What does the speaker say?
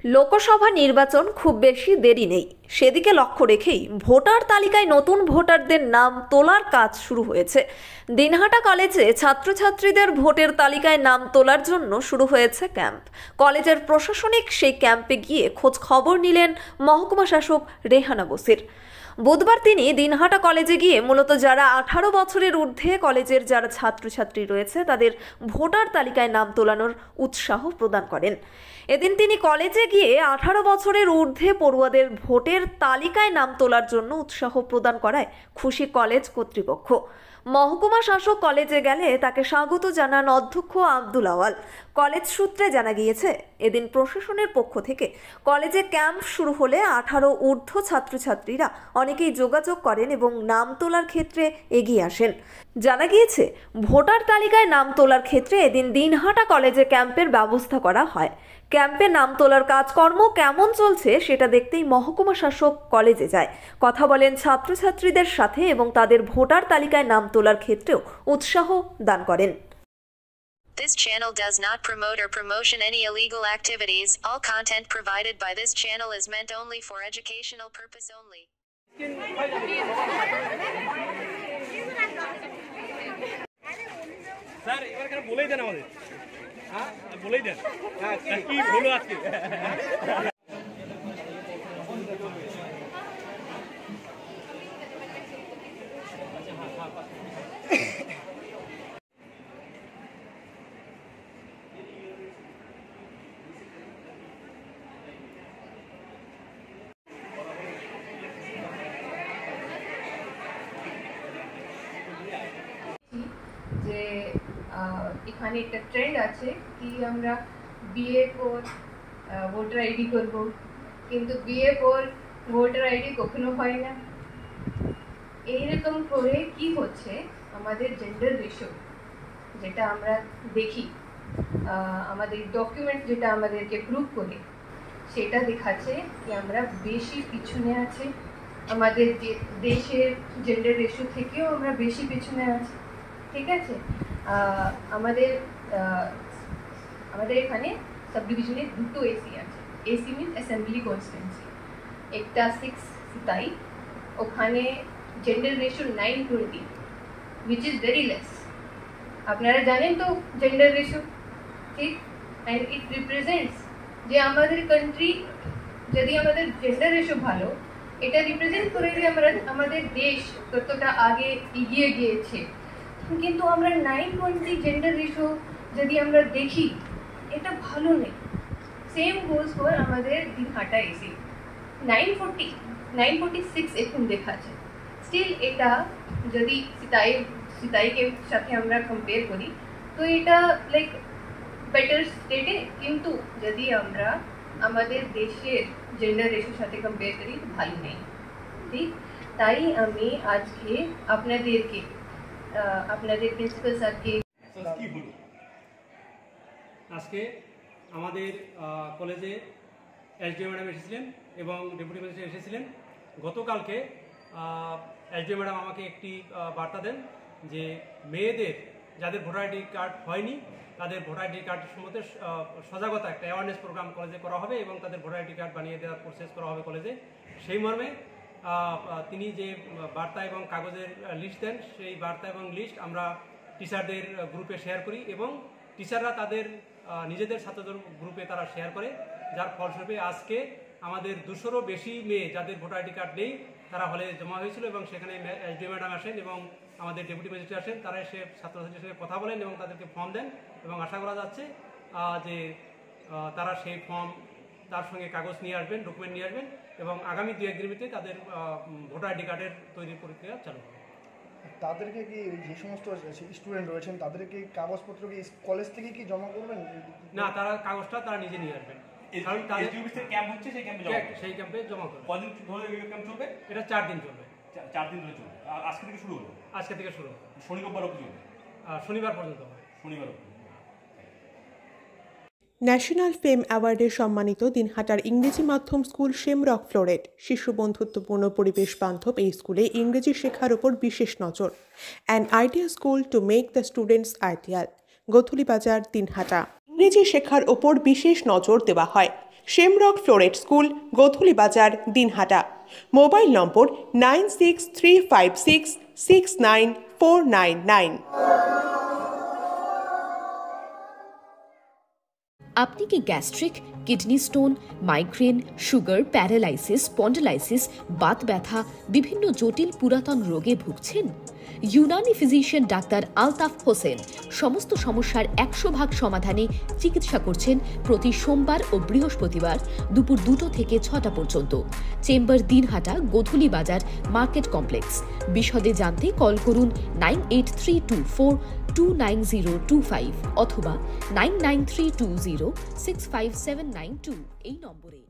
লোকসভা নির্বাচন খুব বেশি দেরি নেই, সেদিকে লক্ষ্য রেখেই ভোটার তালিকায় নতুন ভোটারদের নাম তোলার কাজ শুরু হয়েছে। দিনহাটা কলেজে ছাত্রছাত্রীদের ভোটের তালিকায় নাম তোলার জন্য শুরু হয়েছে ক্যাম্প। কলেজের প্রশাসনিক সেই ক্যাম্পে গিয়ে খোঁজ খবর নিলেন মহকুমা শাসক রেহানা বসির। বুধবার তিনি দিনহাটা কলেজে গিয়ে মূলত যারা 18 বছরের ঊর্ধ্বে কলেজের যারা ছাত্রছাত্রী রয়েছে তাদের ভোটার তালিকায় নাম তোলানোর উৎসাহ প্রদান করেন। এদিন তিনি কলেজে গিয়ে 18 বছরের ঊর্ধ্বে পড়ুয়াদের ভোটের তালিকায় নাম তোলার জন্য উৎসাহ প্রদান করায় খুশি কলেজ কর্তৃপক্ষ। মহকুমা শাসক কলেজে গেলে তাকে স্বাগত জানান অধ্যক্ষ আব্দুল আওয়াল। কলেজ সূত্রে জানা গিয়েছে, এদিন প্রশাসনের পক্ষ থেকে কলেজে ক্যাম্প শুরু হলে 18 ঊর্ধ্ব ছাত্রছাত্রীরা অনেকেই যোগাযোগ করেন এবং নাম তোলার ক্ষেত্রে এগিয়ে আসেন। জানা গিয়েছে, ভোটার তালিকায় নাম তোলার ক্ষেত্রে এদিন দিনহাটা কলেজে ক্যাম্পের ব্যবস্থা করা হয়। ক্যাম্পে নাম তোলার কাজকর্ম কেমন চলছে সেটা দেখতেই মহকুমা শাসক কলেজে যায়, কথা বলেন ছাত্রছাত্রীদের সাথে এবং তাদের ভোটার তালিকায় নাম তোলার ক্ষেত্রেও উৎসাহ দান করেন। This channel does not promote or promotion any illegal activities. All content provided by this channel is meant only for educational purpose only. Sir এবার কেন বলেই দেন আমাদের, হ্যাঁ বলেই দেন, হ্যাঁ কি হলো আজকে। যে এখানে একটা ট্রেন্ড আছে কি আমরা বিএ পর ভোটার আইডি করব, কিন্তু বিএ পর ভোটার আইডি কখনো হয় না। এইরকম করে কি হচ্ছে, আমাদের জেন্ডার রেশিও যেটা আমরা দেখি, আমাদের ডকুমেন্ট যেটা আমাদেরকে প্রুভ করে, সেটা দেখাচ্ছে কি আমরা বেশি পিছনে আছি। আমাদের দেশের জেন্ডার রেশিও থেকেও আমরা বেশি পিছনে আছি। ঠিক আছে, আমাদের এখানে সাব ডিভিশনে দুটো এসি আছে। এসি মিন অ্যাসেম্বলি কনস্টিটুয়েন্সি, একটা 6 সিতাই, ওখানে gender ratio 9:20, which is very less. আপনারা জানেন তো জেন্ডার রেশিও, ঠিক, অ্যান্ড ইট রিপ্রেজেন্টস যে আমাদের কান্ট্রি, যদি আমাদের জেন্ডার রেশিও ভালো, এটা রিপ্রেজেন্ট করে যে আমাদের দেশ কতটা আগে এগিয়ে গিয়েছে। কিন্তু আমরা 9:20 জেন্ডার রেশিও যদি আমরা দেখি, এটা ভালো নেই। সেম গোজ ফর আমাদের দিনহাটা এসি 946 এখন দেখাচ্ছে। স্টিল এটা যদি সিতাইকে সাথে আমরা কম্পেয়ার করি তো এটা লাইক বেটার স্টেটে, কিন্তু যদি আমরা আমাদের দেশের জেন্ডার রেশিওর সাথে কম্পেয়ার করি তো ভালো নেই। ঠিক, তাই আমি আজকে আপনাদের প্রিন্সিপাল স্যারকে আজকে আমাদের কলেজে এসডিও ম্যাডাম এসেছিলেন এবং ডেপুটি ম্যাজিস্ট্রেট এসেছিলেন। গতকালকে এসডিও ম্যাডাম আমাকে একটি বার্তা দেন যে মেয়েদের যাদের ভোটার আইডি কার্ড হয়নি তাদের ভোটার আইডি কার্ড সম্বন্ধে সজাগতা একটা অ্যাওয়ারনেস প্রোগ্রাম কলেজে করা হবে এবং তাদের ভোটার আইডি কার্ড বানিয়ে দেওয়ার প্রসেস করা হবে কলেজে। সেই মর্মে তিনি যে বার্তা এবং কাগজের লিস্ট দেন, সেই বার্তা এবং লিস্ট আমরা টিচারদের গ্রুপে শেয়ার করি এবং টিচাররা তাদের নিজেদের ছাত্রদের গ্রুপে তারা শেয়ার করে, যার ফলস্বরূপে আজকে আমাদের 200-রও বেশি মেয়ে যাদের ভোটার আইডি কার্ড নেই তারা হলে জমা হয়েছিল এবং সেখানে এসডিও ম্যাডাম আসেন এবং আমাদের ডেপুটি ম্যাজিস্ট্রেট আসেন, তারা এসে ছাত্রছাত্রীর সঙ্গে কথা বলেন এবং তাদেরকে ফর্ম দেন এবং আশা করা যাচ্ছে যে তারা সেই ফর্ম তার সঙ্গে কাগজ নিয়ে আসবেন, ডকুমেন্ট নিয়ে আসবেন এবং আগামী 2-1 দিনের ভিতরে তাদের ভোটার আইডি কার্ডের তৈরির প্রক্রিয়া চালু হবে। তাদেরকে কি যে সমস্ত স্টুডেন্ট রয়েছেন তাদেরকে কাগজপত্র কি কলেজ থেকে কি জমা করবেন? না, তারা কাগজটা তারা নিজে নিয়ে আসবেন। কারণ ক্যাম্প হচ্ছে, সেই ক্যাম্পে জমা করবে। কদিন ধরে ক্যাম্প চলবে? এটা 4 দিন চলবে। 4 দিন ধরে চলবে। আজকে থেকে শুরু হলো? আজকে থেকে শুরু, শনিবার অবধি চলবে? শনিবার পর্যন্ত হবে। শনিবার অবধি। ন্যাশনাল ফেম অ্যাওয়ার্ডে সম্মানিত দিনহাটার ইংরেজি মাধ্যম স্কুল শেমরক ফ্লোরেট। শিশু বন্ধুত্বপূর্ণ পরিবেশ বান্ধব এই স্কুলে ইংরেজি শেখার ওপর বিশেষ নজর। An idea school to make the students ideal. Gothuli Bazar, Dinhata. ইংরেজি শেখার ওপর বিশেষ নজর দেওয়া হয়। শেমরক ফ্লোরেট স্কুল, গোধূলি বাজার, দিনহাটা। মোবাইল নম্বর 9635669499। আপনি কি gastric, kidney stone, migraine, sugar, paralysis, spondylosis, Baat ব্যথা, বিভিন্ন জটিল পুরাতন রোগে ভুগছেন? ইউনানি ফিজিশিয়ান ডাক্তার আলতাফ হোসেন সমস্ত সমস্যার 100% সমাধানে চিকিৎসা করছেন প্রতি সোমবার ও বৃহস্পতিবার দুপুর 2টো থেকে 6টা পর্যন্ত। চেম্বার দিনহাটা, গোধূলি বাজার, মার্কেট কমপ্লেক্স। বিশদে জানতে কল করুন 9832429025 অথবা 9932065792 এই নম্বরে।